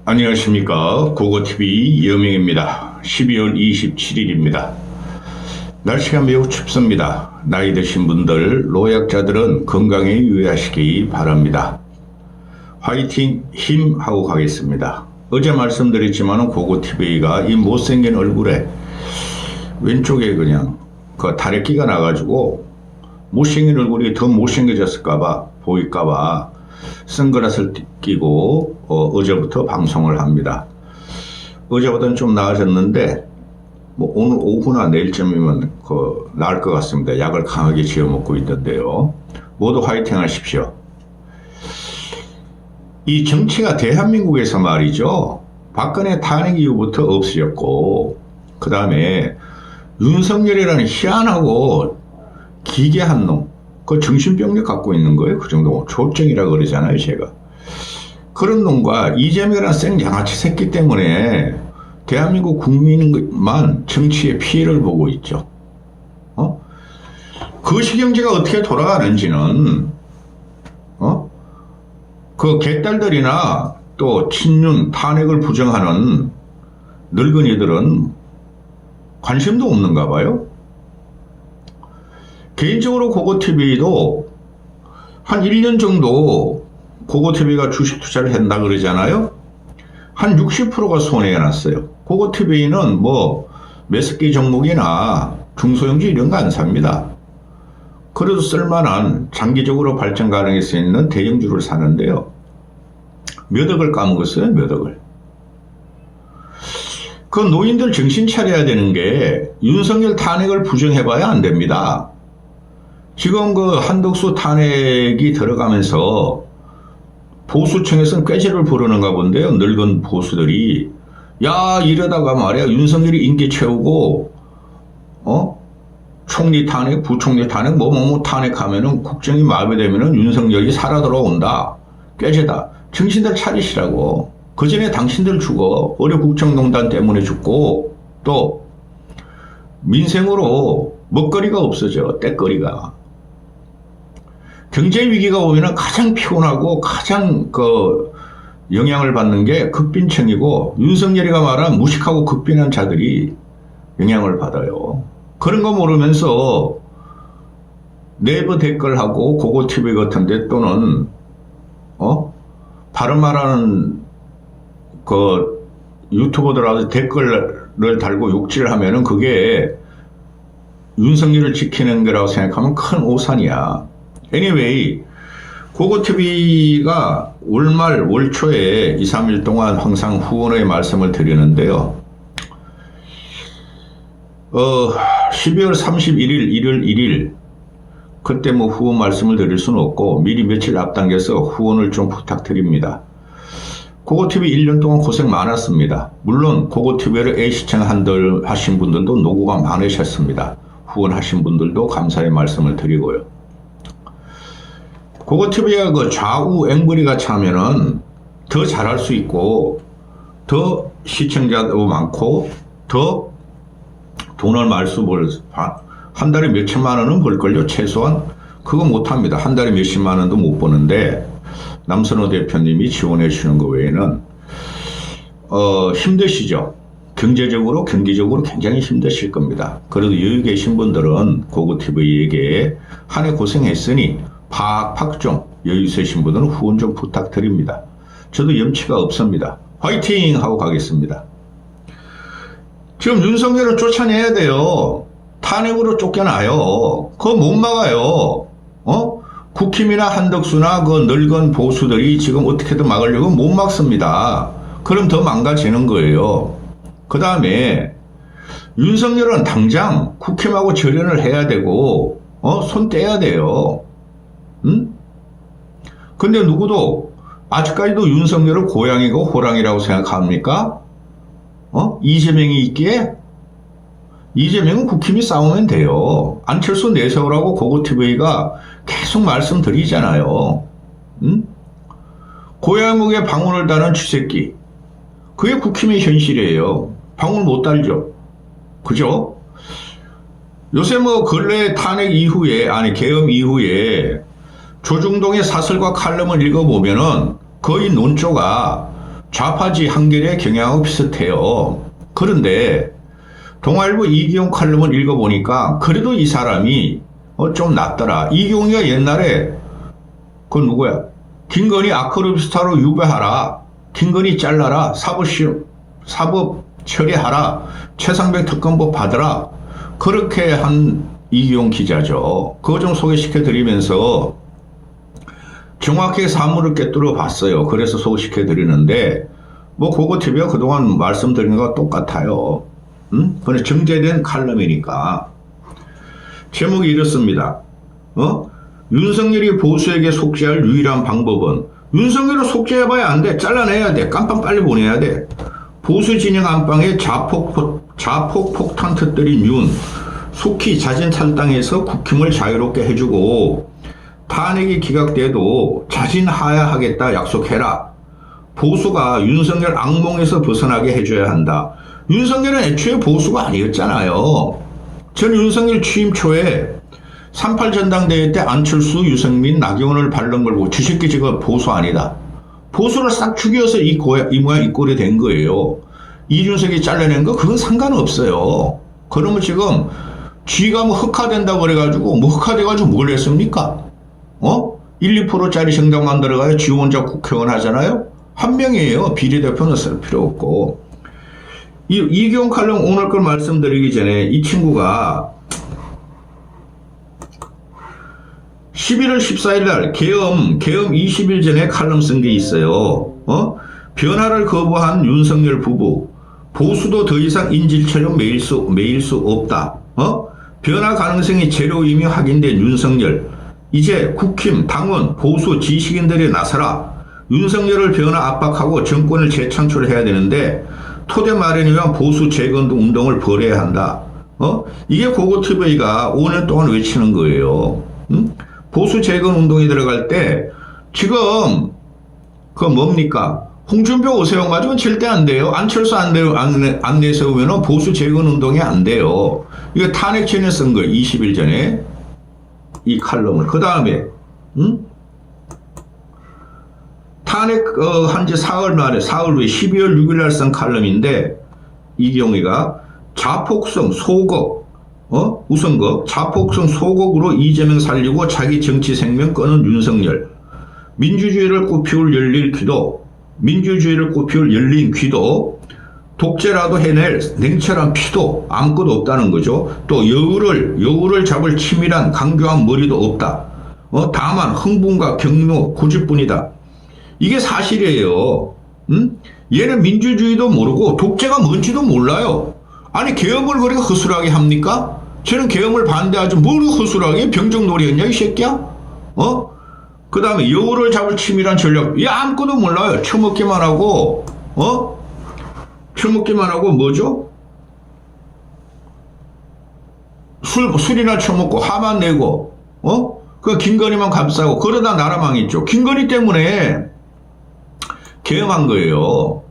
안녕하십니까. 고고TV 여명입니다. 12월 27일입니다. 날씨가 매우 춥습니다. 나이 드신 분들, 노약자들은 건강에 유의하시기 바랍니다. 화이팅 힘하고 가겠습니다. 어제 말씀드렸지만 고고TV가 이 못생긴 얼굴에 왼쪽에 그냥 그 다래끼가 나가지고 못생긴 얼굴이 더 못생겨졌을까봐 보일까봐 선글라스를 끼고 어제부터 방송을 합니다. 어제보다는 좀 나아졌는데 뭐 오늘 오후나 내일쯤이면 나을 것 같습니다. 약을 강하게 지어 먹고 있는데요. 모두 화이팅 하십시오. 이 정치가 대한민국에서 말이죠. 박근혜 탄핵 이후부터 없어졌고 그 다음에 윤석열이라는 희한하고 기괴한 놈, 그 정신병력 갖고 있는 거예요. 그 정도 조증이라고 그러잖아요, 제가. 그런 놈과 이재명이라는 생양아치 새끼 때문에 대한민국 국민만 정치의 피해를 보고 있죠. 거시경제가 어떻게 돌아가는지는 그 개딸들이나 또 친윤 탄핵을 부정하는 늙은이들은 관심도 없는가 봐요. 개인적으로 고고TV도 한 1년 정도 고고TV가 주식 투자를 한다 그러잖아요. 한 60%가 손해가 났어요. 고고TV는 뭐 매스키 종목이나 중소형주 이런 거 안 삽니다. 그래도 쓸만한 장기적으로 발전 가능할 수 있는 대형주를 사는데요. 몇 억을 까먹었어요, 몇 억을. 그 노인들 정신 차려야 되는 게 윤석열 탄핵을 부정해봐야 안 됩니다. 지금 그 한덕수 탄핵이 들어가면서 보수층에서는 꾀죄를 부르는가 본데요. 늙은 보수들이. 야, 이러다가 말이야. 윤석열이 임기 채우고, 총리 탄핵, 부총리 탄핵, 뭐뭐뭐 탄핵하면은 국정이 마비되면은 윤석열이 살아 돌아온다. 꾀죄다. 정신들 차리시라고. 그 전에 당신들 죽어. 어려 국정농단 때문에 죽고, 또, 민생으로 먹거리가 없어져. 떼거리가. 경제 위기가 오면은 가장 피곤하고 가장 영향을 받는 게 극빈층이고 윤석열이가 말한 무식하고 극빈한 자들이 영향을 받아요. 그런 거 모르면서 네이버 댓글하고 고고TV 같은데 또는 바른 말하는 유튜버들하고 댓글을 달고 욕질을 하면은 그게 윤석열을 지키는 거라고 생각하면 큰 오산이야. anyway, 고고TV가 월 초에 2, 3일 동안 항상 후원의 말씀을 드리는데요. 12월 31일, 1월 1일, 그때 뭐 후원 말씀을 드릴 수는 없고, 미리 며칠 앞당겨서 후원을 좀 부탁드립니다. 고고TV 1년 동안 고생 많았습니다. 물론, 고고TV를 A시청하신 분들도 노고가 많으셨습니다. 후원하신 분들도 감사의 말씀을 드리고요. 고고TV가 그 좌우 앵벌이가 차면은 더 잘할 수 있고, 더 시청자도 많고, 더 돈을 한 달에 몇천만 원은 벌걸요, 최소한. 그거 못합니다. 한 달에 몇십만 원도 못 버는데, 남선호 대표님이 지원해 주시는 거 외에는, 힘드시죠? 경제적으로, 경기적으로 굉장히 힘드실 겁니다. 그래도 여유 계신 분들은 고고TV에게 한 해 고생했으니, 팍팍 좀 여유 있으신 분들은 후원 좀 부탁드립니다. 저도 염치가 없습니다. 화이팅 하고 가겠습니다. 지금 윤석열을 쫓아내야 돼요. 탄핵으로 쫓겨나요. 그거 못 막아요. 국힘이나 한덕수나 그 늙은 보수들이 지금 어떻게든 막으려고 못 막습니다. 그럼 더 망가지는 거예요. 그 다음에 윤석열은 당장 국힘하고 절연을 해야 되고 손 떼야 돼요. 근데 누구도 아직까지도 윤석열을 고양이고 호랑이라고 생각합니까? 이재명이 있기에? 이재명은 국힘이 싸우면 돼요. 안철수 내세우라고 고고TV가 계속 말씀드리잖아요. 고양이 목에 방울을 다는 쥐새끼. 그게 국힘의 현실이에요. 방울 못 달죠. 그죠? 요새 뭐 근래 탄핵 이후에, 계엄 이후에 조중동의 사설과 칼럼을 읽어보면은 거의 논조가 좌파지 한겨레 경향하고 비슷해요. 그런데 동아일보 이기용 칼럼을 읽어보니까 그래도 이 사람이 좀 낫더라. 이기용이가 옛날에 그 누구야? 김건희 아크로비스타로 유배하라. 김건희 잘라라. 사법 처리하라. 최상병 특검법 받으라. 그렇게 한 이기용 기자죠. 그거 좀 소개시켜 드리면서 정확하게 사물을 꿰뚫어 봤어요. 그래서 소개시켜 드리는데 뭐 고고TV가 그동안 말씀드린 것과 똑같아요. 그건 정제된 칼럼이니까. 제목이 이렇습니다. 윤석열이 보수에게 속죄할 유일한 방법은 윤석열을 속죄해봐야 안 돼. 잘라내야 돼. 깜빵 빨리 보내야 돼. 보수 진영 안방에 자폭 폭탄 터뜨린 윤 속히 자진 탈당해서 국힘을 자유롭게 해주고 탄핵이 기각돼도 자진 하야하겠다 약속해라. 보수가 윤석열 악몽에서 벗어나게 해줘야 한다. 윤석열은 애초에 보수가 아니었잖아요. 전 윤석열 취임 초에 38 전당대회 때 안철수, 유승민, 나경원을 발른 걸고 주식기 지금 보수 아니다. 보수를 싹 죽여서 이 모양 이 꼴이 된 거예요. 이준석이 잘라낸 거 그건 상관없어요. 그러면 지금 쥐가 뭐 흑화된다고 그래가지고 뭐 흑화돼가지고 뭘 했습니까? 1, 2%짜리 정당 만들어가야 쥐 혼자 국회의원 하잖아요. 한 명이에요. 비례대표는 쓸 필요 없고. 이기용 칼럼 오늘 걸 말씀드리기 전에 이 친구가 11월 14일 날 계엄 20일 전에 칼럼 쓴 게 있어요. 변화를 거부한 윤석열 부부. 보수도 더 이상 인질처럼 매일 수 없다. 변화 가능성이 제로 이미 확인된 윤석열. 이제 국힘, 당원, 보수, 지식인들이 나서라. 윤석열을 변화 압박하고 정권을 재창출해야 되는데 토대 마련을 위한 보수 재건도 운동을 벌여야 한다. 이게 고고TV가 5년 동안 외치는 거예요. 보수 재건 운동이 들어갈 때 지금 그거 뭡니까? 홍준표 오세훈 가지고는 절대 안 돼요. 안철수 안 내세우면 보수 재건 운동이 안 돼요. 이거 탄핵 전에 쓴 거예요. 20일 전에 이 칼럼을. 그 다음에 탄핵 한지 사흘 만에 사흘 후에 12월 6일 날 쓴 칼럼인데 이경희가 자폭성 소극 우선극 자폭성 소극으로 이재명 살리고 자기 정치 생명 끄는 윤석열. 민주주의를 꽃피울 열린 귀도 독재라도 해낼 냉철한 피도 아무것도 없다는 거죠. 또 여우를 잡을 치밀한 강교한 머리도 없다. 다만 흥분과 격노 고집뿐이다. 이게 사실이에요. 얘는 민주주의도 모르고 독재가 뭔지도 몰라요. 아니 계엄을 그렇게 허술하게 합니까? 저는 계엄을 반대하지 뭘 허술하게 병정놀이였냐 이 새끼야? 그 다음에 여우를 잡을 치밀한 전략. 야 아무것도 몰라요. 처먹기만 하고 뭐죠? 술이나 처먹고 화만 내고 그 김건희만 감싸고 그러다 나라 망했죠. 김건희 때문에 계엄한 거예요.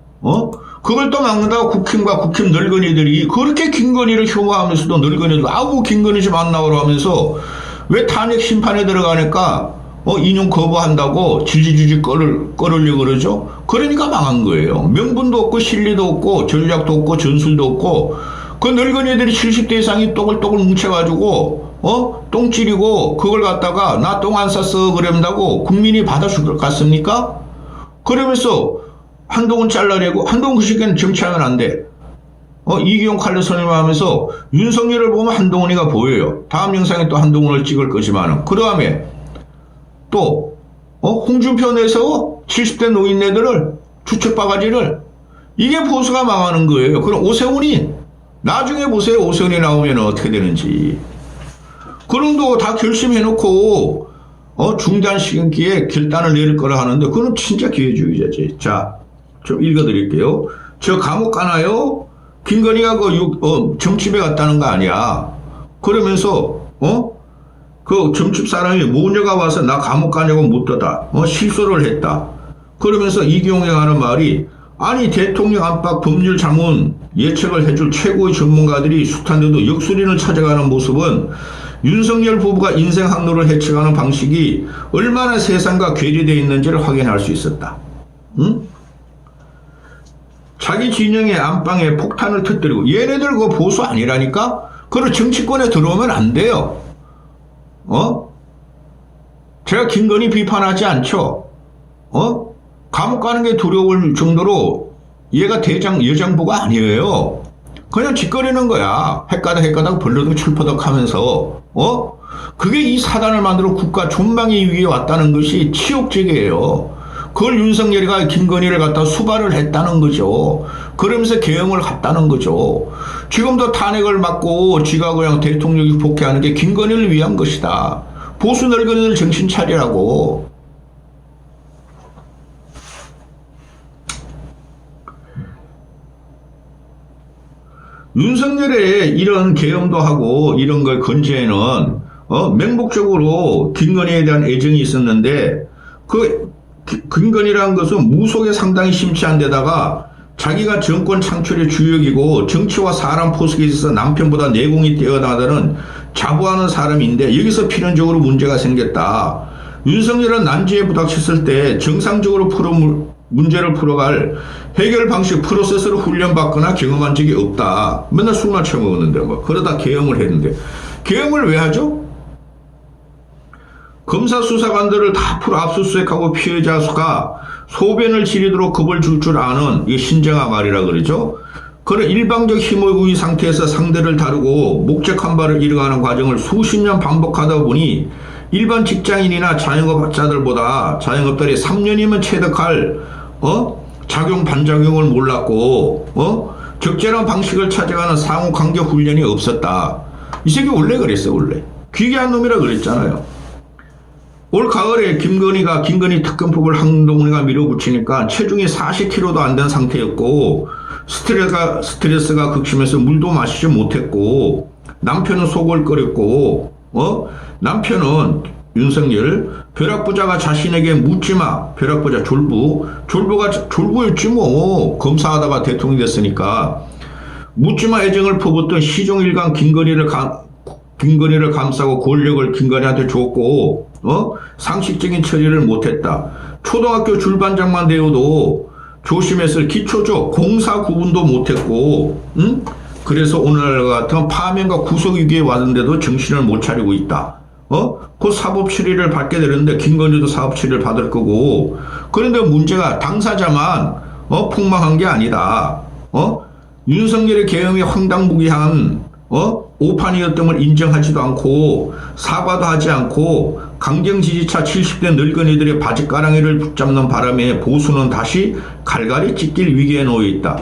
그걸 또 막는다고 국힘과 국힘 늙은이들이 그렇게 김건희를 혐오하면서도 늙은이들 아우 김건희 좀 안 나오라 하면서 왜 탄핵 심판에 들어가니까 인용 거부한다고 질질질질 끌으려고 그러죠. 그러니까 망한 거예요. 명분도 없고 실리도 없고 전략도 없고 전술도 없고 그 늙은이들이 70대 이상이 또글또글 뭉쳐가지고 똥 찌리고 그걸 갖다가 나 똥 안 쌌어 그런다고 국민이 받아줄 것 같습니까? 그러면서 한동훈 잘라내고 한동훈 그 시기에는 정치하면 안 돼. 이기용 칼럼 선임하면서 윤석열을 보면 한동훈이가 보여요. 다음 영상에 또 한동훈을 찍을 거지만은 그 다음에 또 홍준표 내세워 70대 노인네들을 주책바가지를 이게 보수가 망하는 거예요. 그럼 오세훈이 나중에 보세요. 오세훈이 나오면 어떻게 되는지. 그런 거 다 결심해놓고 중단 시기에 결단을 내릴 거라 하는데 그건 진짜 기회주의자지. 자, 좀 읽어드릴게요. 저 감옥 가나요? 김건희가 점집에 갔다는 거 아니야. 그러면서 그 점집 사람이 모녀가 와서 나 감옥 가냐고 묻더다. 실소를 했다. 그러면서 이기용이 하는 말이 아니 대통령 안팎 법률 자문 예측을 해줄 최고의 전문가들이 숱한데도 역술인을 찾아가는 모습은 윤석열 부부가 인생 항로를 해측하는 방식이 얼마나 세상과 괴리되어 있는지를 확인할 수 있었다. 자기 진영의 안방에 폭탄을 터뜨리고 얘네들 그거 보수 아니라니까? 그리고 정치권에 들어오면 안 돼요. 제가 김건희 비판하지 않죠. 감옥 가는 게 두려울 정도로 얘가 여장부가 아니에요. 그냥 짓거리는 거야. 헷가닥 벌러덩 출퍼덕 하면서 그게 이 사단을 만들어 국가 존망의 위기에 왔다는 것이 치욕적이에요. 그걸 윤석열이가 김건희를 갖다 수발을 했다는 거죠. 그러면서 계엄을 갔다는 거죠. 지금도 탄핵을 맞고 지가 그냥 대통령이 복귀하는 게 김건희를 위한 것이다. 보수 늙은이들 정신 차리라고. 윤석열의 이런 계엄도 하고 이런 걸 건재에는 맹목적으로 김건희에 대한 애정이 있었는데 그 김건희라는 것은 무속에 상당히 심취한 데다가 자기가 정권 창출의 주역이고 정치와 사람 포석에 있어서 남편보다 내공이 뛰어나다는 자부하는 사람인데 여기서 필연적으로 문제가 생겼다. 윤석열은 난제에 부닥쳤을 때 정상적으로 문제를 풀어갈 해결 방식 프로세스를 훈련받거나 경험한 적이 없다. 맨날 술만 처먹었는데 뭐 그러다 계엄을 했는데 계엄을 왜 하죠? 검사 수사관들을 다 풀어 압수수색하고 피해자 수가 소변을 지리도록 겁을 줄 아는 이 신정아 말이라 그러죠. 그런 일방적 힘의 우위 상태에서 상대를 다루고 목적한 바를 이뤄가는 과정을 수십 년 반복하다 보니 일반 직장인이나 자영업자들보다 자영업들이 3년이면 체득할 작용 반작용을 몰랐고 적절한 방식을 찾아가는 상호관계 훈련이 없었다. 이 새끼 원래 그랬어. 원래 귀괴한 놈이라 그랬잖아요. 올 가을에 김건희 특검법을 한동훈이가 밀어붙이니까 체중이 40kg도 안 된 상태였고 스트레스가 극심해서 물도 마시지 못했고 남편은 속을 끓였고 남편은 윤석열 벼락부자가 자신에게 묻지마. 벼락부자 졸부였지 뭐. 검사하다가 대통령이 됐으니까 묻지마 애정을 퍼붓던 시종일관 김건희를 감싸고 권력을 김건희한테 줬고 상식적인 처리를 못했다. 초등학교 줄반장만 되어도 조심했을 기초적 공사 구분도 못했고 그래서 오늘과 같은 파면과 구속 위기에 왔는데도 정신을 못 차리고 있다. 곧 사법 처리를 받게 되는데 김건희도 사법 처리를 받을 거고 그런데 문제가 당사자만 폭망한 게 아니다. 윤석열의 계엄이 황당무계한 오판이었던 인정하지도 않고 사과도 하지 않고 강경 지지차 70대 늙은이들의 바지가랑이를 붙잡는 바람에 보수는 다시 갈갈이 찢길 위기에 놓여 있다.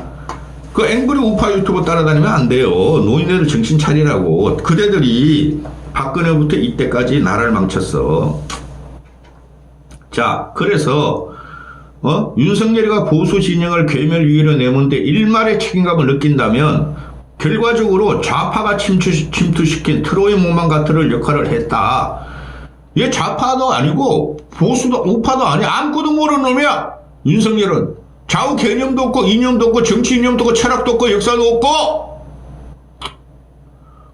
그 앵그리 우파 유튜브 따라다니면 안 돼요. 노인네들 정신 차리라고. 그대들이 박근혜부터 이때까지 나라를 망쳤어. 자, 그래서 윤석열이가 보수 진영을 괴멸 위기로 내몬데 일말의 책임감을 느낀다면 결과적으로 좌파가 침투시킨 트로이 목만 같은 역할을 했다. 얘 좌파도 아니고 보수도 우파도 아니야. 아무것도 모르는 놈이야. 윤석열은 좌우 개념도 없고 이념도 없고 정치 이념도 없고 철학도 없고 역사도 없고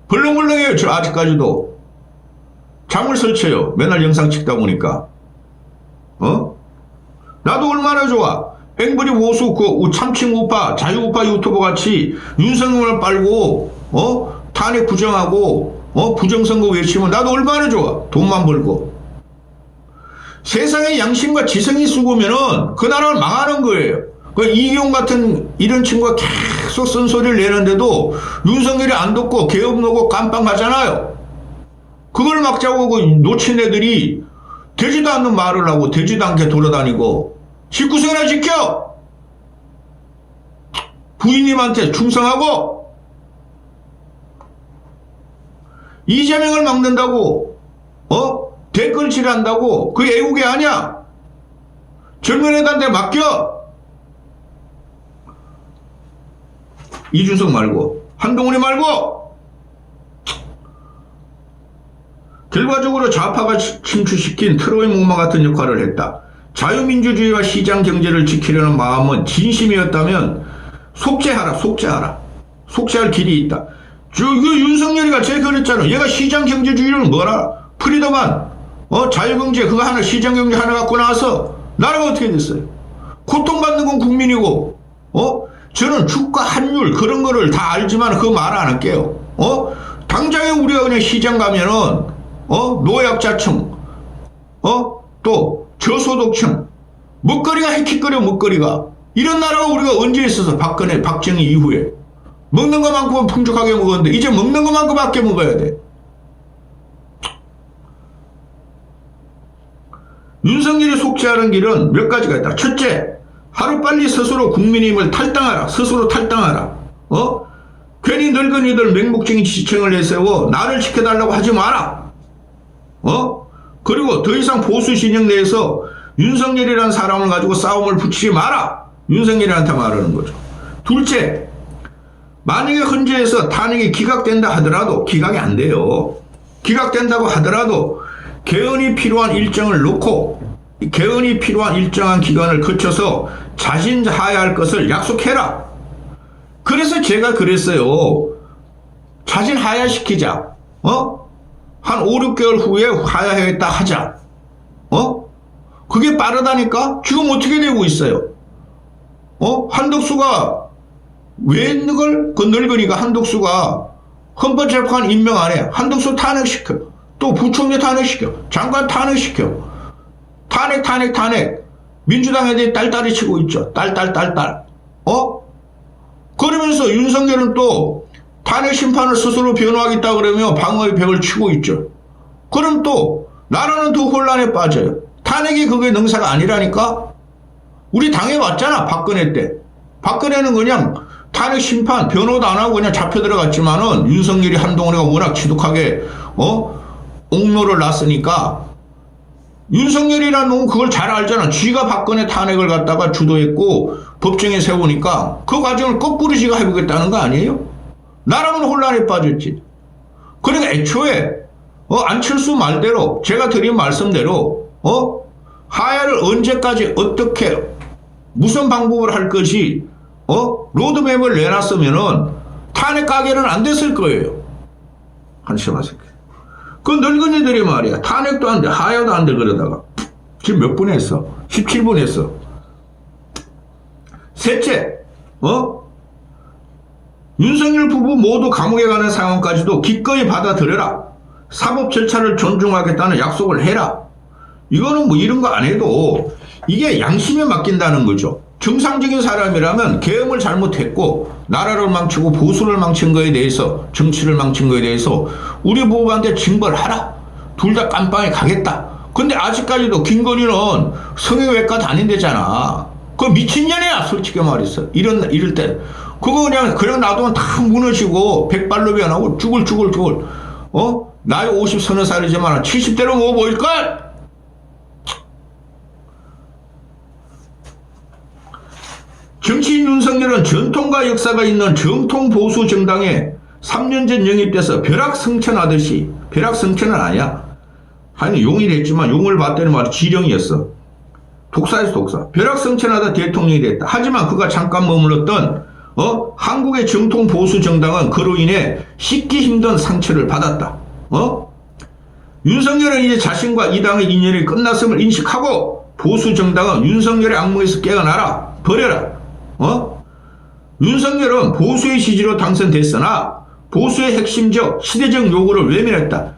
벌렁벌렁해요. 저 아직까지도 잠을 설쳐요. 맨날 영상 찍다 보니까 나도 얼마나 좋아. 앵브리 보수 참칭 우파 자유우파 유튜버 같이 윤석열을 빨고 탄핵 부정하고 부정선거 외치면 나도 얼마나 좋아. 돈만 벌고. 세상에 양심과 지성이 쑥으면은 그 나라를 망하는 거예요. 그 이기용 같은 이런 친구가 계속 쓴소리를 내는데도 윤석열이 안 듣고 개업 놓고 깜빵 가잖아요. 그걸 막자고 그 놓친 애들이 되지도 않는 말을 하고 되지도 않게 돌아다니고 19세나 지켜! 부인님한테 충성하고 이재명을 막는다고 댓글질한다고 그게 애국이 아니야. 젊은 애들한테 맡겨. 이준석 말고 한동훈이 말고. 결과적으로 좌파가 침투시킨 트로이 목마 같은 역할을 했다. 자유민주주의와 시장 경제를 지키려는 마음은 진심이었다면 속죄하라. 속죄할 길이 있다. 그 윤석열이가 제가 그랬잖아. 얘가 시장 경제주의를 뭐라? 프리더만 자유경제 그거 하나 시장 경제 하나 갖고 나와서 나라가 어떻게 됐어요? 고통받는 건 국민이고 저는 주가 환율 그런 거를 다 알지만 그 말 안 할게요. 당장에 우리가 그냥 시장 가면은 노약자층 또 저소득층 먹거리가 헥헥거려. 먹거리가 이런 나라가 우리가 언제 있어서 박근혜 박정희 이후에 먹는 것만큼은 풍족하게 먹었는데 이제 먹는 것만큼밖에 먹어야 돼. 윤석열이 속죄하는 길은 몇 가지가 있다. 첫째, 하루빨리 스스로 국민의힘을 탈당하라. 스스로 탈당하라. 괜히 늙은이들 맹목적인 지지층을 내세워 나를 지켜달라고 하지 마라. 그리고 더 이상 보수 진영 내에서 윤석열이라는 사람을 가지고 싸움을 붙이지 마라. 윤석열이한테 말하는 거죠. 둘째, 만약에 헌재에서 탄핵이 기각된다 하더라도 기각이 안 돼요. 기각된다고 하더라도 개헌이 필요한 일정을 놓고 개헌이 필요한 일정한 기간을 거쳐서 자신 하야할 것을 약속해라. 그래서 제가 그랬어요. 자신 하야시키자. 한 5, 6개월 후에 하야하겠다 하자. 그게 빠르다니까? 지금 어떻게 되고 있어요? 한덕수가 왜 있는 걸? 그 늙은이가 한덕수가 헌법재판 임명 안 해. 한덕수 탄핵시켜. 또 부총리 탄핵시켜. 장관 탄핵시켜. 탄핵. 민주당 애들이 딸딸이 치고 있죠. 딸. 그러면서 윤석열은 또 탄핵 심판을 스스로 변호하겠다 그러며 방어의 벽을 치고 있죠. 그럼 또 나라는 더 혼란에 빠져요. 탄핵이 그게 능사가 아니라니까? 우리 당해봤잖아. 박근혜 때. 박근혜는 그냥 탄핵 심판 변호도 안 하고 그냥 잡혀 들어갔지만은 윤석열이 한동훈이가 워낙 지독하게 옥로를 놨으니까 윤석열이라는 놈은 그걸 잘 알잖아. 지가 박근혜 탄핵을 갖다가 주도했고 법정에 세우니까 그 과정을 거꾸로 지가 해보겠다는 거 아니에요? 나라는 혼란에 빠졌지. 그러니까 애초에 안철수 말대로 제가 드린 말씀대로 하야를 언제까지 어떻게 무슨 방법을 할 것이 로드맵을 내놨으면은 탄핵 가결은 안 됐을 거예요. 한심하세요. 그 늙은이들이 말이야. 탄핵도 안 돼. 하야도 안 돼. 그러다가 지금 몇 분 했어? 17분 했어. 셋째, 윤석열 부부 모두 감옥에 가는 상황까지도 기꺼이 받아들여라. 사법 절차를 존중하겠다는 약속을 해라. 이거는 뭐 이런 거 안 해도 이게 양심에 맡긴다는 거죠. 정상적인 사람이라면 계엄을 잘못했고 나라를 망치고 보수를 망친 거에 대해서 정치를 망친 거에 대해서 우리 부부한테 징벌하라. 둘 다 깜빵에 가겠다. 근데 아직까지도 김건희는 성형외과 다닌대잖아. 그거 미친년이야 솔직히 말해서. 이럴 때 그거 그냥 놔두면 다 무너지고 백발로 변하고 죽을 나이 50 서너 살이지만 70대로 뭐 보일걸? 정치인 윤석열은 전통과 역사가 있는 정통 보수 정당에 3년 전 영입돼서 벼락성천하듯이, 벼락성천은 아니야. 하여튼 용이랬지만 용을 봤다는 말이 지령이었어. 독사에서 독사. 벼락성천하다 대통령이 됐다. 하지만 그가 잠깐 머물렀던 한국의 정통 보수 정당은 그로 인해 씻기 힘든 상처를 받았다. 윤석열은 이제 자신과 이 당의 인연이 끝났음을 인식하고 보수 정당은 윤석열의 악몽에서 깨어나라. 버려라. 윤석열은 보수의 지지로 당선됐으나 보수의 핵심적 시대적 요구를 외면했다.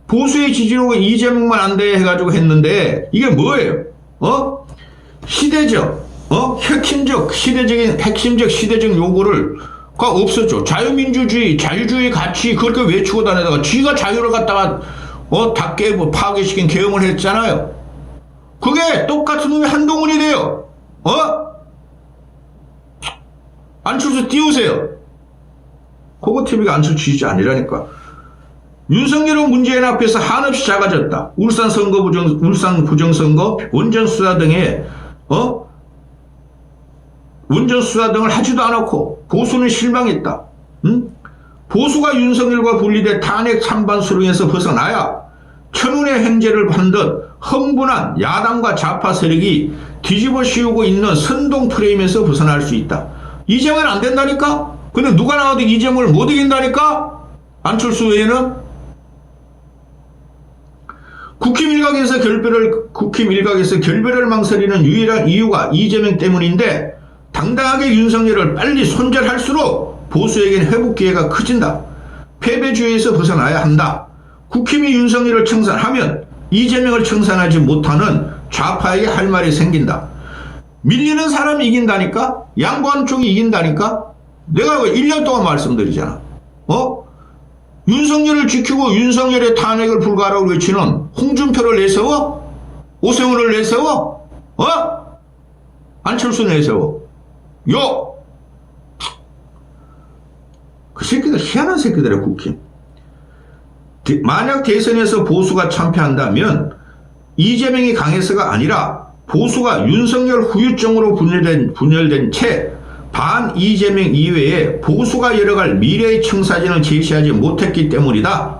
보수의 지지로 이재명만 안 돼 해가지고 했는데 이게 뭐예요? 시대적 핵심적 시대적 요구를 없었죠. 자유민주주의, 자유주의 가치 그렇게 외치고 다니다가 지가 자유를 갖다가 다 깨고 파괴시킨 계엄을 했잖아요. 그게 똑같은 놈이 한동훈이 돼요. 안철수 띄우세요. 코고TV가 안철수 지지자 아니라니까. 윤석열은 문재인 앞에서 한없이 작아졌다. 울산 부정선거, 원전수사 등의 원전수사 등을 하지도 않았고 보수는 실망했다. 보수가 윤석열과 분리돼 탄핵 찬반 수렁에서 벗어나야 천운의 횡재를 판듯 흥분한 야당과 좌파 세력이 뒤집어 씌우고 있는 선동 프레임에서 벗어날 수 있다. 이재명은 안 된다니까? 근데 누가 나와도 이재명을 못 이긴다니까? 안철수 외에는? 국힘 일각에서 결별을 망설이는 유일한 이유가 이재명 때문인데 당당하게 윤석열을 빨리 손절할수록 보수에게는 회복 기회가 커진다. 패배주의에서 벗어나야 한다. 국힘이 윤석열을 청산하면 이재명을 청산하지 못하는 좌파에게 할 말이 생긴다. 밀리는 사람이 이긴다니까? 양보하는 쪽이 이긴다니까? 내가 1년 동안 말씀드리잖아. 윤석열을 지키고 윤석열의 탄핵을 불가하라고 외치는 홍준표를 내세워? 오세훈을 내세워? 안철수 내세워? 그 새끼들 희한한 새끼들이야. 국힘. 만약 대선에서 보수가 참패한다면 이재명이 강해서가 아니라 보수가 윤석열 후유증으로 분열된 채 반 이재명 이외에 보수가 열어갈 미래의 청사진을 제시하지 못했기 때문이다.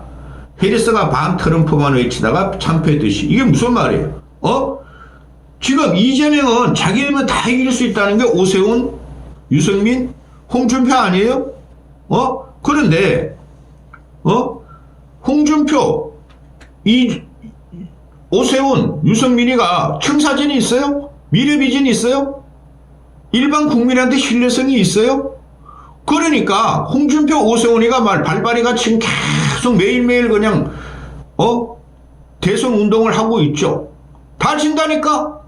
해리스가 반 트럼프만 외치다가 참패했듯이. 이게 무슨 말이에요? 지금 이재명은 자기들만 다 이길 수 있다는 게 오세훈, 유승민, 홍준표 아니에요? 그런데 홍준표, 오세훈, 유승민이가 청사진이 있어요? 미래 비전이 있어요? 일반 국민한테 신뢰성이 있어요? 그러니까 홍준표, 오세훈이가 발발이가 지금 계속 매일매일 그냥 대선 운동을 하고 있죠. 다 진다니까?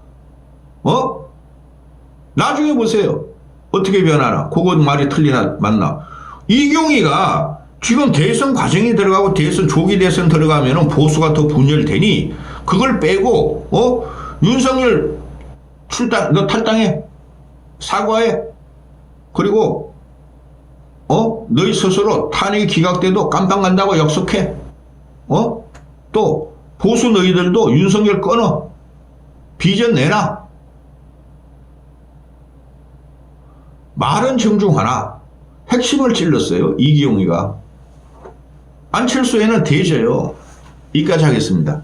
나중에 보세요. 어떻게 변하나. 그거 말이 틀리나 맞나. 이경희가 지금 대선 과정에 들어가고 대선 조기 대선 들어가면은 보수가 더 분열되니 그걸 빼고 윤석열 너 탈당해. 사과해. 그리고 너희 스스로 탄핵이 기각돼도 깜빵 간다고 약속해. 또 보수 너희들도 윤석열 끊어. 비전 내놔. 말은 정중하나 핵심을 찔렀어요. 이기용이가. 안철수에는 대져요. 여기까지 하겠습니다.